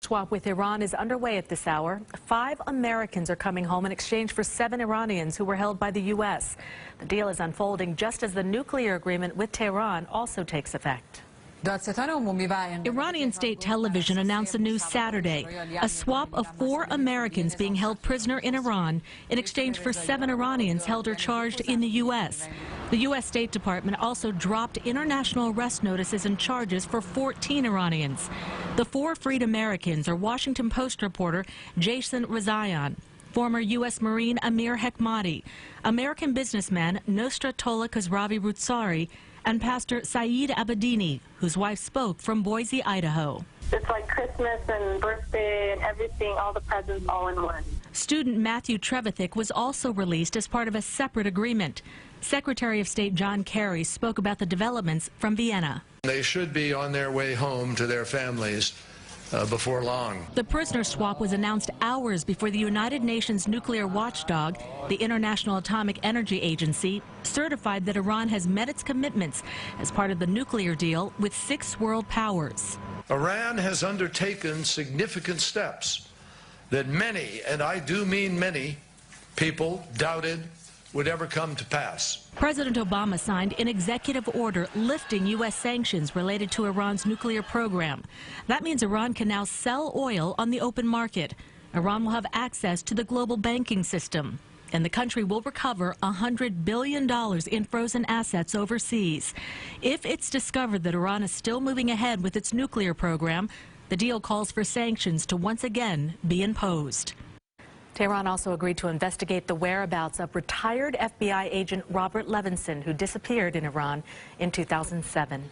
swap with Iran is underway at this hour. 5 Americans are coming home in exchange for 7 Iranians who were held by the U.S. The deal is unfolding just as the nuclear agreement with Tehran also takes effect. Iranian state television announced the news Saturday, a swap of 4 Americans being held prisoner in Iran in exchange for 7 Iranians held or charged in the U.S. The U.S. State Department also dropped international arrest notices and charges for 14 Iranians. The 4 freed Americans are Washington Post reporter Jason Rezaian, former U.S. Marine Amir Hekmati, American businessman Nosratollah Khosravi Roodsari, and Pastor Saeed Abedini, whose wife spoke from Boise, Idaho. It's like Christmas and birthday and everything, all the presents all in one. Student Matthew Trevithick was also released as part of a separate agreement. Secretary of State John Kerry spoke about the developments from Vienna. They should be on their way home to their families before long. The prisoner swap was announced hours before the United Nations nuclear watchdog, the International Atomic Energy Agency, certified that Iran has met its commitments as part of the nuclear deal with 6 world powers. Iran has undertaken significant steps that many, and I do mean many, people doubted would ever come to pass. President Obama signed an executive order lifting U.S. sanctions related to Iran's nuclear program. That means Iran can now sell oil on the open market. Iran will have access to the global banking system, and the country will recover $100 billion in frozen assets overseas. If it's discovered that Iran is still moving ahead with its nuclear program, the deal calls for sanctions to once again be imposed. Tehran also agreed to investigate the whereabouts of retired FBI agent Robert Levinson, who disappeared in Iran in 2007.